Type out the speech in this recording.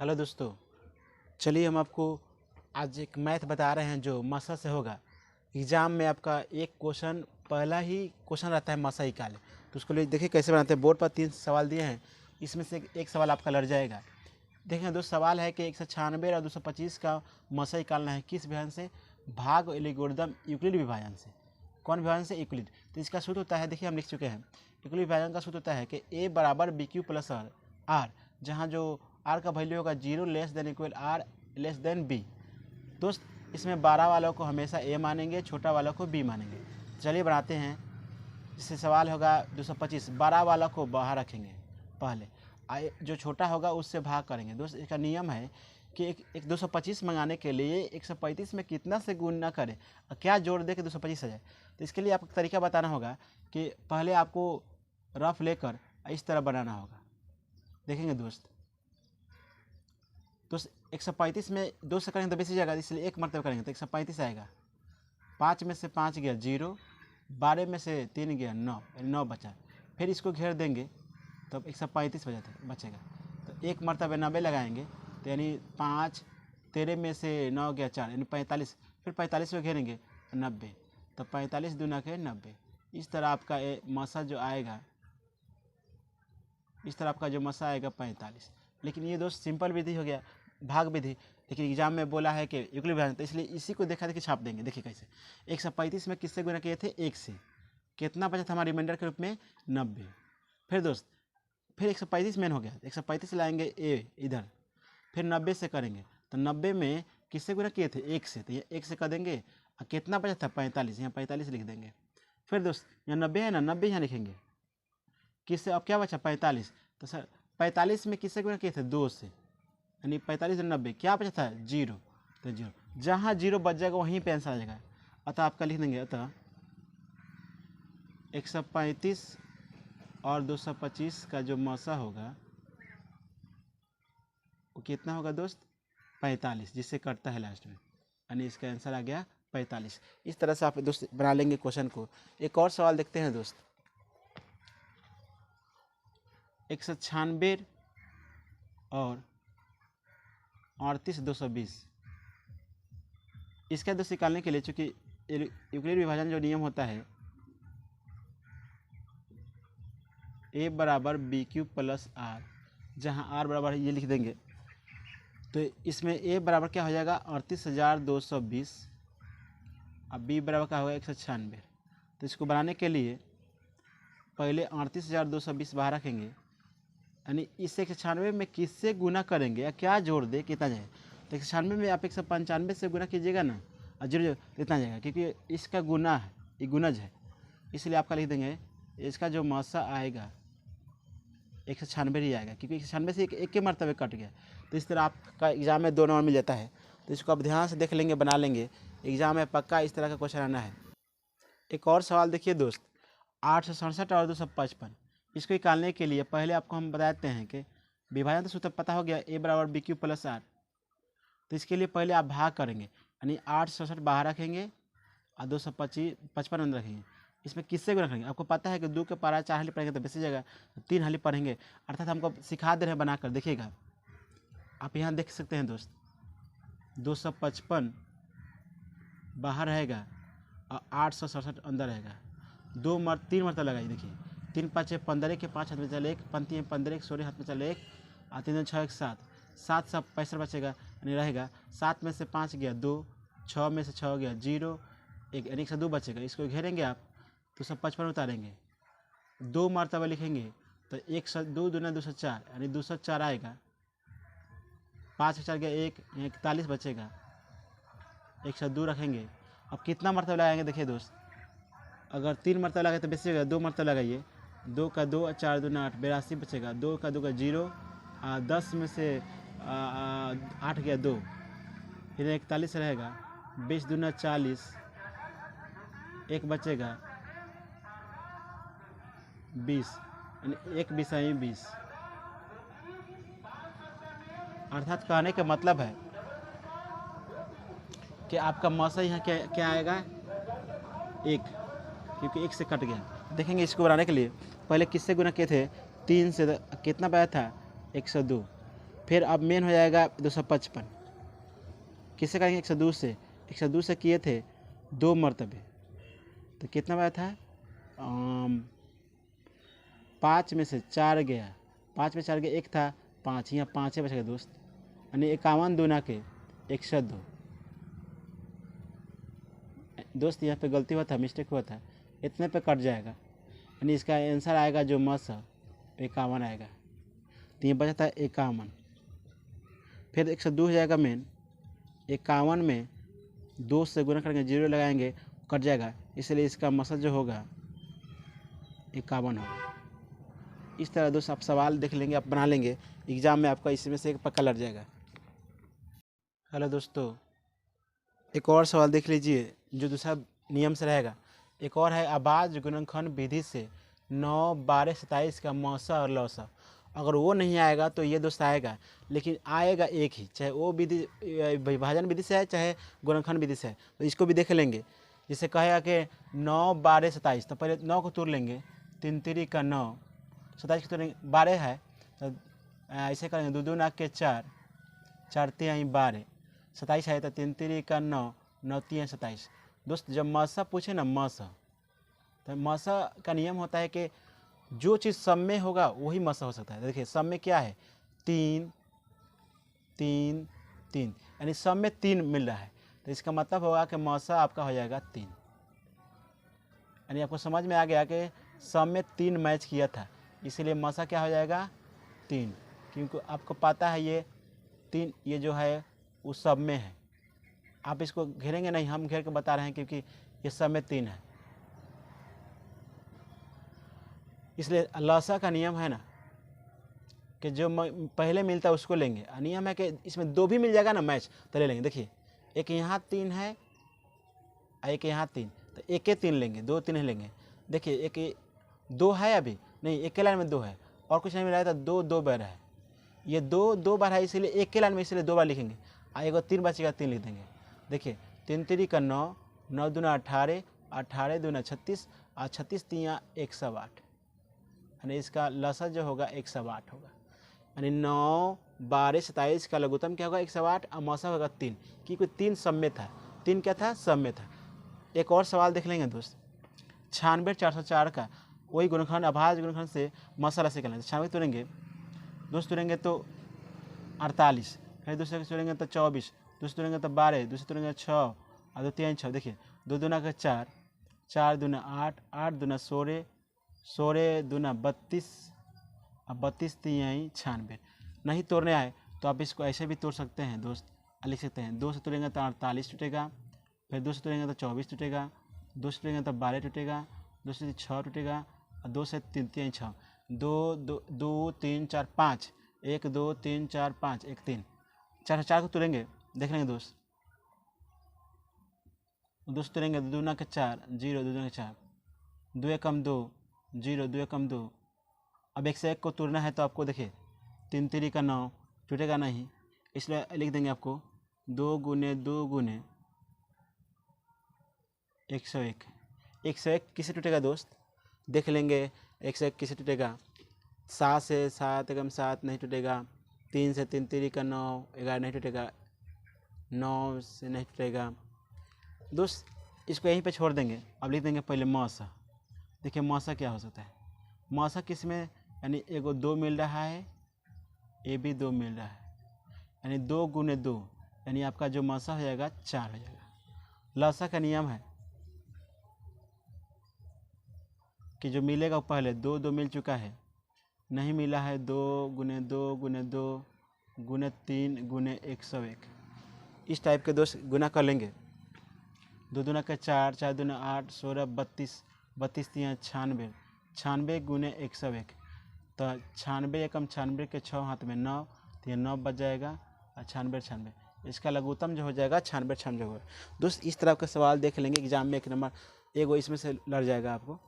Hello दोस्तों, चलिए हम आपको आज एक मैथ बता रहे हैं जो मसा से होगा। एग्ज़ाम में आपका एक क्वेश्चन पहला ही क्वेश्चन रहता है मसा निकाले, तो उसको लिए देखिए कैसे बनाते हैं। बोर्ड पर 3 सवाल दिए हैं, इसमें से एक सवाल आपका लड़ जाएगा। देखें, दो सवाल है कि 196 और 225 का मसा निकालना है किस विभाजन से? भाग एल्गोरिदम यूक्लिड विभाजन से। कौन विभाजन से? यूक्लिड। तो इसका सूत्र होता है, देखिए हम लिख चुके हैं। यूक्लिड विभाजन का सूत्र होता है कि ए बराबर बी क्यू प्लस आर, जहाँ जो आर का वैल्यू होगा 0 less than equal or less than b. दोस्त, इसमें 12 वालों को हमेशा ए मानेंगे, छोटा वालों को बी मानेंगे। चलिए बनाते हैं। इससे सवाल होगा 225, 12 वाला को बाहर रखेंगे पहले, जो छोटा होगा उससे भाग करेंगे। दोस्त, इसका नियम है कि एक 225 मंगाने के लिए 135 में कितना से गुण ना करें और क्या जोड़ दे के 225 आ जाए। तो इसके लिए आपको तरीका बताना होगा कि पहले आपको रफ लेकर इस तरह बनाना होगा। देखेंगे दोस्त, 135 में 2 से करेंगे तो बेसी जाएगा, इसलिए एक मरतबा करेंगे तो 135 आएगा। 5 में से 5 गया 0, 12 में से 3 गया 9, 9 बचा। फिर इसको घेर देंगे तो 135 बचेगा। तो एक मरतबा 90 लगाएंगे तो यानी 5, 13 में से 9 गया 4 यानी 45। फिर 45 को घेरेंगे 90, तो 45 दूना के 90। इस तरह आपका मसा जो आएगा, इस तरह आपका जो मसा आएगा 45। लेकिन ये दोस्त सिंपल विधि हो गया, भाग विधि। लेकिन एग्जाम में बोला है कि यूक्लिड विभाजन, तो इसलिए इसी को देखा देखिए छाप देंगे। देखिए कैसे 135 में किससे गुना किए थे? 1 से। कितना बचा था हमारे रिमाइंडर के रूप में? 90। फिर दोस्त, फिर 135 मेन हो गया, 135 लाएंगे ए इधर, फिर 90 से करेंगे तो 90 में किससे गुना किए थे? 1 से, तो ये 1 से कर देंगे। और कितना बचा था? 45, यहाँ 45 लिख देंगे। फिर दोस्त यहाँ 90 है ना, 90 यहाँ लिखेंगे। किससे? अब क्या बचा? 45। तो सर 45 में किससे गुना किए थे? 2 से, यानी 45 और 90 क्या बचा था? 0। तो 0, जहाँ 0 बच जाएगा वहीं पे आंसर आ जाएगा। अतः आपका लिख देंगे, अतः 135 और 225 का जो मसा होगा वो कितना होगा दोस्त? 45, जिससे कटता है लास्ट में, यानी इसका आंसर आ गया 45। इस तरह से आप दोस्त बना लेंगे क्वेश्चन को। एक और सवाल देखते हैं दोस्त। 196 और 38 220, इसका दोस्त निकालने के लिए, चूँकि यूक्लिड विभाजन जो नियम होता है, ए बराबर बी क्यू प्लस आर, जहाँ आर बराबर ये लिख देंगे, तो इसमें ए बराबर क्या हो जाएगा? 38,220 और बी बराबर क्या होगा? 196। तो इसको बनाने के लिए पहले 38,220 बाहर रखेंगे, यानी इस 196 में किससे गुना करेंगे या क्या जोड़ दे कितना जाए। तो 196 में आप 195 से गुना कीजिएगा ना, और जीरो इतना जाएगा, क्योंकि इसका गुना है, ये गुनज है, इसलिए आपका लिख देंगे इसका जो मसा आएगा 196 ही आएगा, क्योंकि 196 से एक के मरतबे कट गया। तो इस तरह आपका एग्जाम में 2 नंबर मिल जाता है। तो इसको आप ध्यान से देख लेंगे, बना लेंगे, एग्जाम में पक्का इस तरह का क्वेश्चन आना है। एक और सवाल देखिए दोस्त, 867 और 255, इसको निकालने के लिए पहले आपको हम बताते हैं कि विभाजन तो सूत्र पता हो गया, ए बराबर बी क्यू प्लस आर। तो इसके लिए पहले आप भाग करेंगे, यानी 867 बाहर रखेंगे और 255 अंदर रखेंगे। इसमें किससे गुना करेंगे? आपको पता है कि 2 के पारा 4 हाली पढ़ेंगे तो बेसी जगह 3 हाली पढ़ेंगे, अर्थात हमको सिखा दे रहे हैं बनाकर। देखिएगा, आप यहाँ देख सकते हैं दोस्त, 255 बाहर रहेगा और 867 अंदर रहेगा। 3 मरतबा लगाइए। देखिए 3 5 15 के 5 हाथ में चले 1, पंक्ति में 15 16 हाथ में चले 1 और 3 6 1 7, 7 सब 65 बचेगा, यानी रहेगा 7 में से 5 गया 2, 6 में से 6 गया 0, 1 यानी 102 बचेगा। इसको घेरेंगे आप तो 255 उतारेंगे, 2 मरतबा लिखेंगे तो 102 दूना 204, यानी 204 आएगा। 5 4 गया 1, 41 बचेगा, 102 रखेंगे। अब कितना मरतबा लगाएंगे? देखिए दोस्त, अगर 3 मरतबा लगाए तो बेसी होगा, 2 मरतबा लगाइए, 2 का 2 4 दूना 8, 82 बचेगा, 2 का 2 का 0, 10 में से 8 गया 2, फिर 41 रहेगा, 20 दूना 40, 1 बचेगा 20, यानी 1 20 है 20। अर्थात कहने का मतलब है कि आपका मसा यहाँ क्या आएगा? 1, क्योंकि 1 से कट गया। देखेंगे इसको बनाने के लिए पहले किससे गुना किए थे? 3 से, कितना पाया था? 102। फिर अब मेन हो जाएगा 255, किससे करेंगे 102 से, 102 से किए थे 2 मरतबे, तो कितना बचा था 5 में से 4 गया, 5 में 4 गया, 1 था 5, यहाँ 5 बच गया दोस्त, यानी 51 दूना के 102। दोस्त यहाँ पे गलती हुआ था, मिस्टेक हुआ था, इतने पे कट जाएगा, यानी इसका आंसर आएगा जो मस 51 आएगा। तो ये बचा था 51, फिर 102 हो जाएगा मेन, 51 में 2 से गुना करेंगे, 0 लगाएंगे, कट जाएगा, इसलिए इसका मसल जो होगा 51 होगा। इस तरह दोस्त आप सवाल देख लेंगे, आप बना लेंगे, एग्ज़ाम में आपका इसमें से एक पक्का लग जाएगा। हेलो दोस्तों, एक और सवाल देख लीजिए जो दूसरा नियम से रहेगा। एक और है, आबाज गुणनखंड विधि से 9, 12, 27 का मौसा और लौसा। अगर वो नहीं आएगा तो ये दोस्त आएगा, लेकिन आएगा एक ही, चाहे वो विधि विभाजन विधि से है चाहे गुणनखंड विधि से है। तो इसको भी देख लेंगे। जिसे कहेगा कि 9, 12, 27, तो पहले 9 को तोड़ लेंगे, 3 3 का 9, 27 को तोड़ेंगे, 12 है तो ऐसे करेंगे, 2 2 के 4, 4 3 12, 27 है तो 3 3 का 9, 9 3 27। दोस्त जब मसा पूछे ना मसा, तो मसा का नियम होता है कि जो चीज़ सब में होगा वही मसा हो सकता है। देखिए सब में क्या है, 3 3 3, यानी सब में 3 मिल रहा है, तो इसका मतलब होगा कि मसा आपका हो जाएगा 3। यानी आपको समझ में आ गया कि सब में 3 मैच किया था, इसीलिए मसा क्या हो जाएगा 3, क्योंकि आपको पता है ये 3 ये जो है उस सब में है। आप इसको घेरेंगे नहीं, हम घेर के बता रहे हैं क्योंकि ये सब में 3 है। इसलिए लसा का नियम है ना कि जो पहले मिलता है उसको लेंगे। नियम है कि इसमें 2 भी मिल जाएगा ना मैच तो ले लेंगे। देखिए एक यहाँ 3 है, एक यहाँ 3, तो एक 3 लेंगे, 2 3 नहीं लेंगे। देखिए एक 2 है, अभी नहीं, एक के लाइन में 2 है और कुछ नहीं मिला है तो 2 2 बार है, ये 2 2 बार है, इसलिए एक के लाइन में इसलिए 2 बार लिखेंगे। एक 3 बचेगा, 3 लिख देंगे। देखिए 3 3 का 9, 9 दूना 18, 18 दूना 36 और 36 3 108, यानी इसका लसा जो होगा 108 होगा। यानी 9 12 27 का लघुत्तम क्या होगा 108 और मौसा होगा 3, क्योंकि 3 सब में था। 3 क्या था, सब में था। एक और सवाल देख लेंगे दोस्त, 96 404 का वही गुणनखंड अभाज्य गुणनखंड से मौसा राशि कर लेंगे। 96 तोड़ेंगे दोस्त, तोड़ेंगे तो 48, फिर दूसरे को तोड़ेंगे तो 24, दूसरे तोड़ेंगे तो 12, दूसरे तोड़ेंगे 6 और 2 3 6। देखिए 2 दूना का 4, 4 दूना 8, 8 दूना 16, 16 दूना 32 और 32 3 96। नहीं तोड़ने आए तो आप इसको ऐसे भी तोड़ सकते हैं दोस्त, लिख सकते हैं 2 से तोड़ेंगे तो 48 टूटेगा, फिर 2 से तोड़ेंगे तो 24 टूटेगा, 2 से तोड़ेंगे तो 12 टूटेगा, 2 से 6 टूटेगा और 2 से 3 3 6, 2 2 3 4 5, 1 2 3 4 5 1 3, 4 से 4 को तोड़ेंगे, देख लेंगे दोस्त। 2 से तोड़ेंगे 2 दूना के 4, 0 2 दूना के 4, 2 एकम 2, 0 2 एकम 2। अब 1 से 1 को तोड़ना है तो आपको देखिए 3 3 का 9 टूटेगा नहीं, इसलिए लिख देंगे आपको 2 गुने 2 गुने 101। 101 किसे टूटेगा दोस्त, देख लेंगे 101 किसे टूटेगा, 7 से 7 एकम 7 नहीं टूटेगा, 3 से 3 3 का 9 11 नहीं टूटेगा, 9 से नहीं टूटेगा दोस्त। इसको यहीं पे छोड़ देंगे। अब लिख देंगे पहले मौसा। देखिए मौसा क्या हो सकता है, मौसा किस में, यानी एगो 2 मिल रहा है, ए भी 2 मिल रहा है, यानी 2 गुने 2, यानी आपका जो मौसा हो जाएगा 4 हो जाएगा। लसा का नियम है कि जो मिलेगा वो पहले 2 2 मिल चुका है, नहीं मिला है 2 गुने 2 गुने 2 गुने 3 गुने 101। इस टाइप के दोस्त गुना कर लेंगे। 2 दूना का 4, 4 दूना 8, 16 32, 32 3 96, 96 गुने 101। तो 96 एकम 96 के 6 हाथ में 9, तो ये 9 बच जाएगा और 96 96, इसका लघुत्तम जो हो जाएगा 96 96 होगा। दोस्त इस तरह का सवाल देख लेंगे एग्जाम में, 1 नंबर एगो इसमें से लड़ जाएगा आपको।